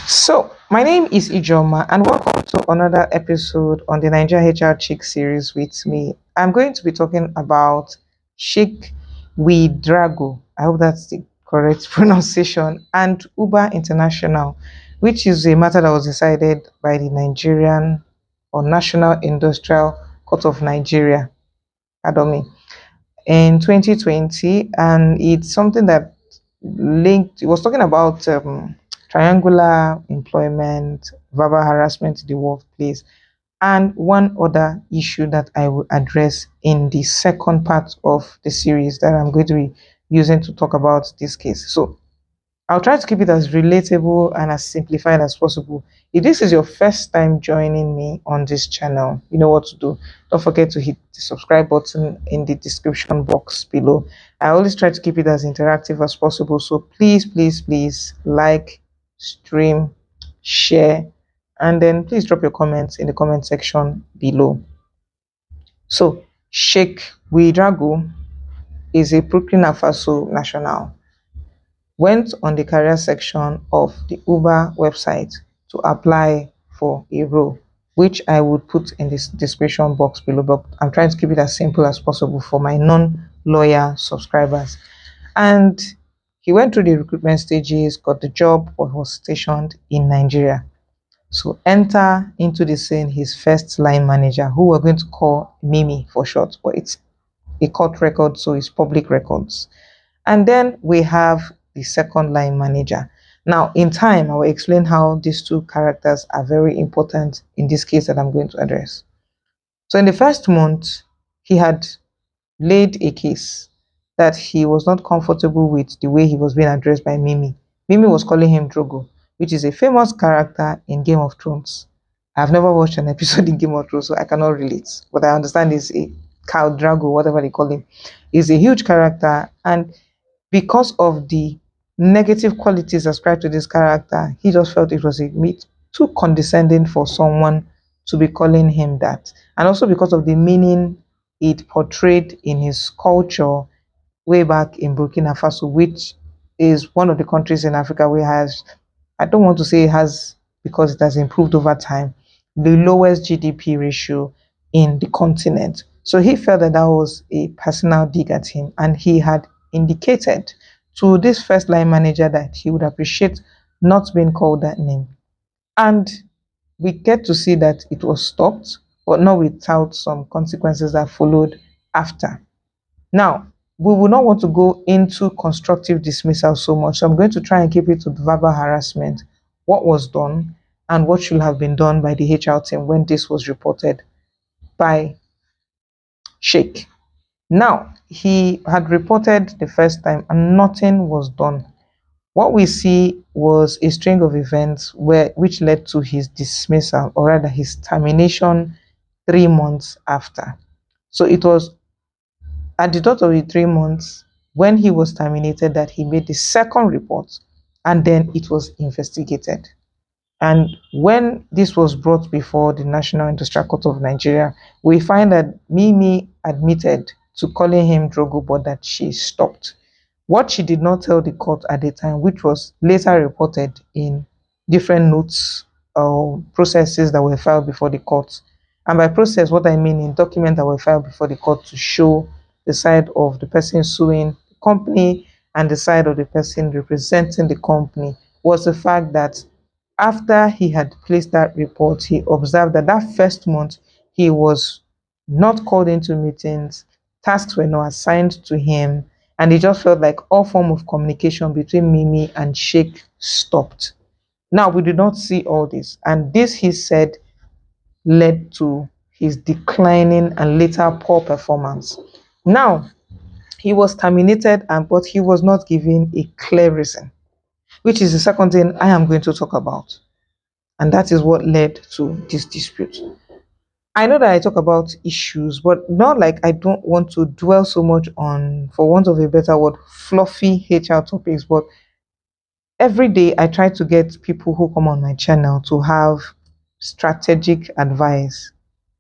So, my name is Ijeoma, and welcome to another episode on the Naija HR Chic Series with me. I'm going to be talking about Cheick Ouedraogo. I hope that's the correct pronunciation, and Uber International, which is a matter that was decided by the Nigerian or National Industrial Court of Nigeria, pardon me, in 2020, and it's something that linked. It was talking about triangular employment, verbal harassment in the workplace, and one other issue that I will address in the second part of the series that I'm going to be using to talk about this case. So I'll try to keep it as relatable and as simplified as possible. If this is your first time joining me on this channel, you know what to do. Don't forget to hit the subscribe button in the description box below. I always try to keep it as interactive as possible. So please like, stream, share, and then please drop your comments in the comment section below. So, Cheick Ouedraogo is a Burkina Faso national, went on the career section of the Uber website to apply for a role, which I would put in this description box below. But I'm trying to keep it as simple as possible for my non-lawyer subscribers. And he went through the recruitment stages, got the job, but was stationed in Nigeria. So enter into the scene his first line manager, who we're going to call Mimi for short, but it's a court record, so it's public records. And then we have the second line manager. Now, in time, I will explain how these two characters are very important in this case that I'm going to address. So, in the first month, he had laid a case that he was not comfortable with the way he was being addressed by Mimi. Mimi was calling him Drogo, which is a famous character in Game of Thrones. I've never watched an episode in Game of Thrones, so I cannot relate. What I understand is a Khal Drago, whatever they call him, is a huge character, and because of the negative qualities ascribed to this character, he just felt it was a bit too condescending for someone to be calling him that. And also because of the meaning it portrayed in his culture way back in Burkina Faso, which is one of the countries in Africa where has, I don't want to say it has because it has improved over time, the lowest GDP ratio in the continent. So he felt that that was a personal dig at him, and he had indicated to this first line manager that he would appreciate not being called that name. And we get to see that it was stopped, but not without some consequences that followed after. Now, we will not want to go into constructive dismissal so much. So I'm going to try and keep it to verbal harassment, what was done, and what should have been done by the HR team when this was reported by Cheick. Now, he had reported the first time and nothing was done. What we see was a string of events which led to his dismissal, or rather his termination 3 months after. So it was at the dot of the 3 months when he was terminated that he made the second report, and then it was investigated. And when this was brought before the National Industrial Court of Nigeria, we find that Mimi admitted to calling him Drogo, but that she stopped. What she did not tell the court at the time, which was later reported in different notes or processes that were filed before the court. And by process, what I mean in documents that were filed before the court to show the side of the person suing the company and the side of the person representing the company, was the fact that after he had placed that report, he observed that that first month he was not called into meetings, tasks were not assigned to him, and he just felt like all form of communication between Mimi and Cheick stopped. Now we did not see all this, and this he said led to his declining and later poor performance. Now he was terminated, and but he was not given a clear reason, which is the second thing I am going to talk about. And that is what led to this dispute. I know that I talk about issues, but not like I don't want to dwell so much on, for want of a better word, fluffy HR topics. But every day I try to get people who come on my channel to have strategic advice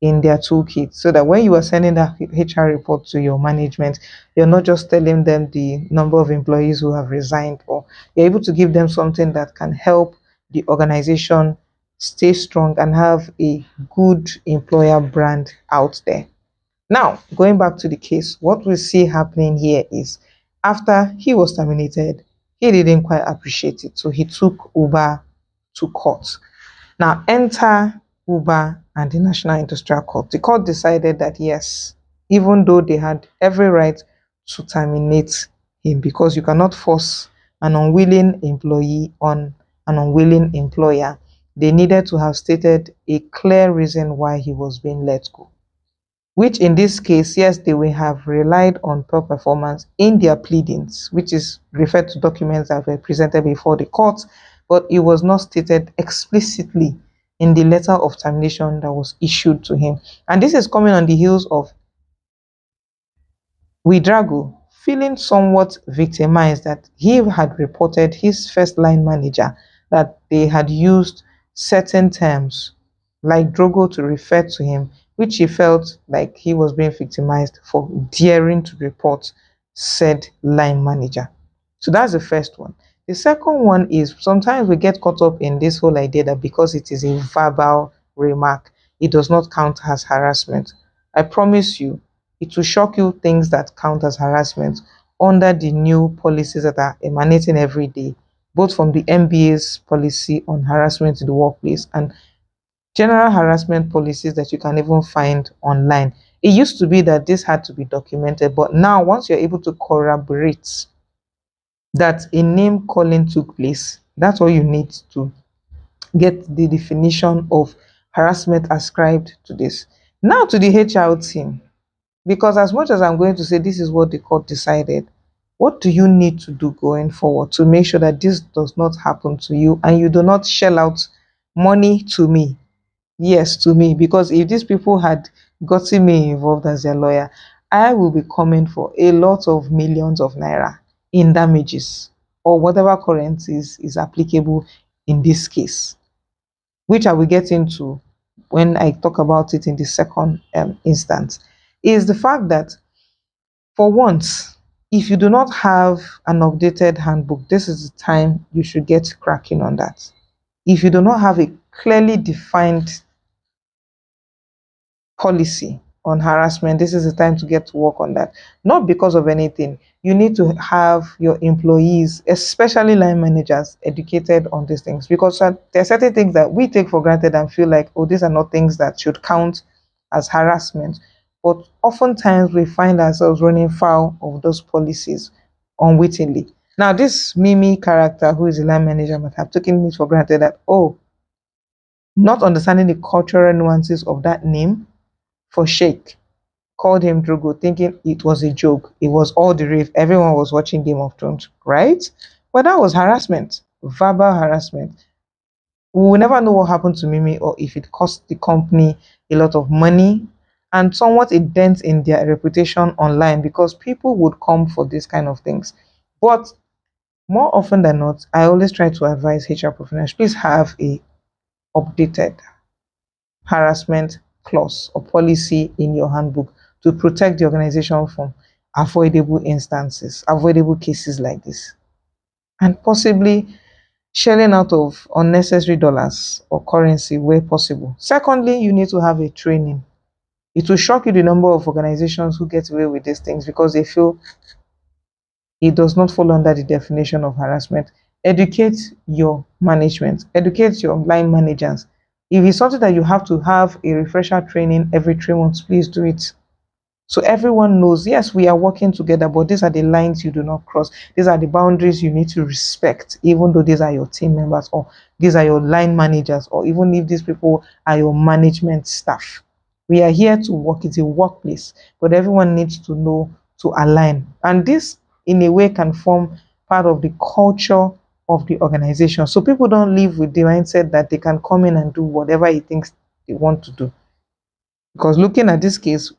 in their toolkit so that when you are sending that HR report to your management, you're not just telling them the number of employees who have resigned, or you're able to give them something that can help the organization stay strong and have a good employer brand out there. Now, going back to the case, what we see happening here is after he was terminated, he didn't quite appreciate it. So he took Uber to court. Now, enter Uber and the National Industrial Court. The court decided that yes, even though they had every right to terminate him, because you cannot force an unwilling employee on an unwilling employer, they needed to have stated a clear reason why he was being let go, which in this case, yes, they will have relied on poor performance in their pleadings, which is referred to documents that were presented before the court, but it was not stated explicitly in the letter of termination that was issued to him. And this is coming on the heels of Ouedraogo feeling somewhat victimized that he had reported his first line manager that they had used certain terms like Drogo to refer to him, which he felt like he was being victimized for daring to report said line manager. So that's the first one. The second one is sometimes we get caught up in this whole idea that because it is a verbal remark, it does not count as harassment. I promise you, it will shock you things that count as harassment under the new policies that are emanating every day, both from the MBA's policy on harassment in the workplace and general harassment policies that you can even find online. It used to be that this had to be documented, but now once you're able to corroborate that a name calling took place, that's all you need to get the definition of harassment ascribed to this. Now to the HR team. Because as much as I'm going to say this is what the court decided, what do you need to do going forward to make sure that this does not happen to you and you do not shell out money to me? Yes, to me, because if these people had gotten me involved as their lawyer, I will be coming for a lot of millions of naira in damages or whatever currencies is applicable in this case, which I will get into when I talk about it in the second instance, is the fact that for once, if you do not have an updated handbook, this is the time you should get cracking on that. If you do not have a clearly defined policy on harassment, this is the time to get to work on that. Not because of anything. You need to have your employees, especially line managers, educated on these things because there are certain things that we take for granted and feel like, oh, these are not things that should count as harassment. But oftentimes we find ourselves running foul of those policies unwittingly. Now, this Mimi character, who is a line manager, might have taken it for granted that, oh, not understanding the cultural nuances of that name for Sheikh, called him Drogo, thinking it was a joke. It was all the rave. Everyone was watching Game of Thrones, right? But that was harassment, verbal harassment. We will never know what happened to Mimi or if it cost the company a lot of money and somewhat a dent in their reputation online because people would come for these kind of things. But more often than not, I always try to advise HR professionals, please have a updated harassment clause or policy in your handbook to protect the organization from avoidable instances, avoidable cases like this, and possibly shelling out of unnecessary dollars or currency where possible. Secondly, you need to have a training. It will shock you the number of organizations who get away with these things because they feel it does not fall under the definition of harassment. Educate your management, educate your line managers. If it's something that you have to have a refresher training every 3 months, please do it. So everyone knows, yes, we are working together, but these are the lines you do not cross. These are the boundaries you need to respect, even though these are your team members or these are your line managers, or even if these people are your management staff. We are here to work. It's a workplace, but everyone needs to know to align. And this, in a way, can form part of the culture of the organization. So people don't live with the mindset that they can come in and do whatever he thinks they want to do. Because looking at this case,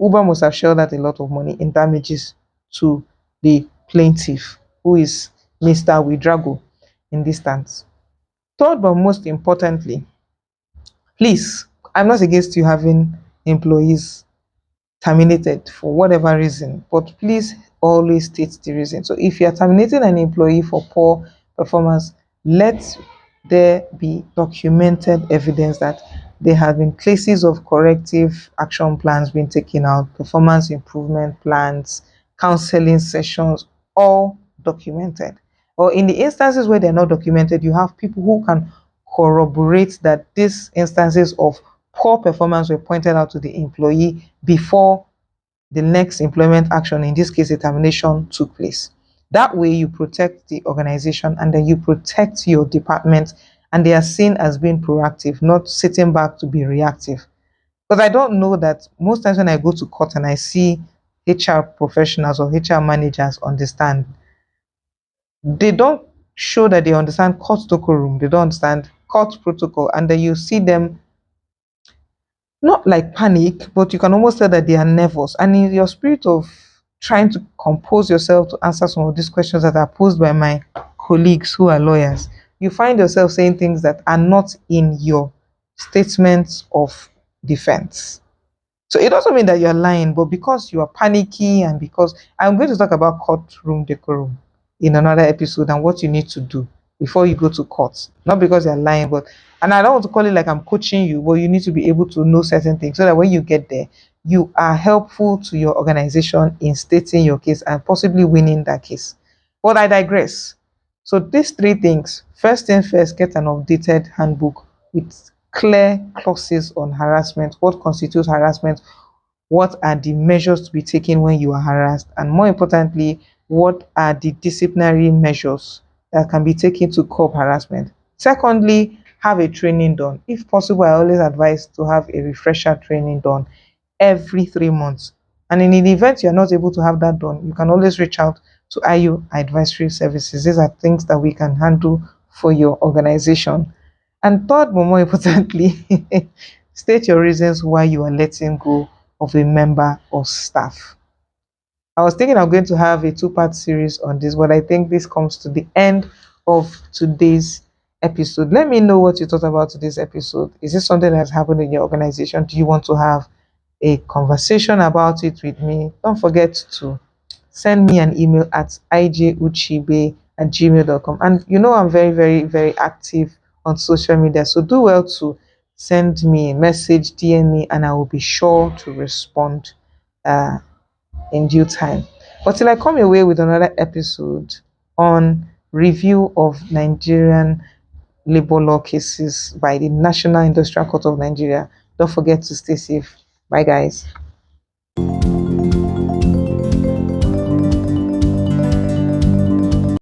Uber must have shelled out a lot of money in damages to the plaintiff, who is Mr. Ouedraogo in this stance. Third, but most importantly, please, I'm not against you having employees terminated for whatever reason, but please always state the reason. So if you are terminating an employee for poor performance, let there be documented evidence that there have been cases of corrective action plans being taken out, performance improvement plans, counseling sessions, all documented. Or in the instances where they're not documented, you have people who can corroborate that these instances of poor performance were pointed out to the employee before the next employment action, in this case, a termination, took place. That way, you protect the organization and then you protect your department, and they are seen as being proactive, not sitting back to be reactive. Because I don't know that most times when I go to court and I see HR professionals or HR managers understand, they don't show that they understand court decorum, they don't understand court protocol, and then you see them not like panic, but you can almost tell that they are nervous. And in your spirit of trying to compose yourself to answer some of these questions that are posed by my colleagues who are lawyers, you find yourself saying things that are not in your statements of defense. So it doesn't mean that you're lying, but because you are panicky and because I'm going to talk about courtroom decorum in another episode and what you need to do before you go to court. Not because you're lying, but and I don't want to call it like I'm coaching you, but you need to be able to know certain things so that when you get there, you are helpful to your organization in stating your case and possibly winning that case. But I digress. So these three things, first thing first, get an updated handbook with clear clauses on harassment, what constitutes harassment, what are the measures to be taken when you are harassed, and more importantly, what are the disciplinary measures that can be taken to curb harassment. Secondly, have a training done. If possible, I always advise to have a refresher training done every 3 months. And in the event you're not able to have that done, you can always reach out to IU Advisory Services. These are things that we can handle for your organization. And third, but more importantly, state your reasons why you are letting go of a member or staff. I was thinking I'm going to have a two-part series on this, but I think this comes to the end of today's episode. Let me know what you thought about today's episode. Is this something that's happened in your organization? Do you want to have a conversation about it with me? Don't forget to send me an email at ijuadvisoryservices@gmail.com. And you know I'm very, very, very active on social media. So do well to send me a message, DM me, and I will be sure to respond uh, in due time. But till I come your way with another episode on review of Nigerian labor law cases by the National Industrial Court of Nigeria, don't forget to stay safe. Bye, guys.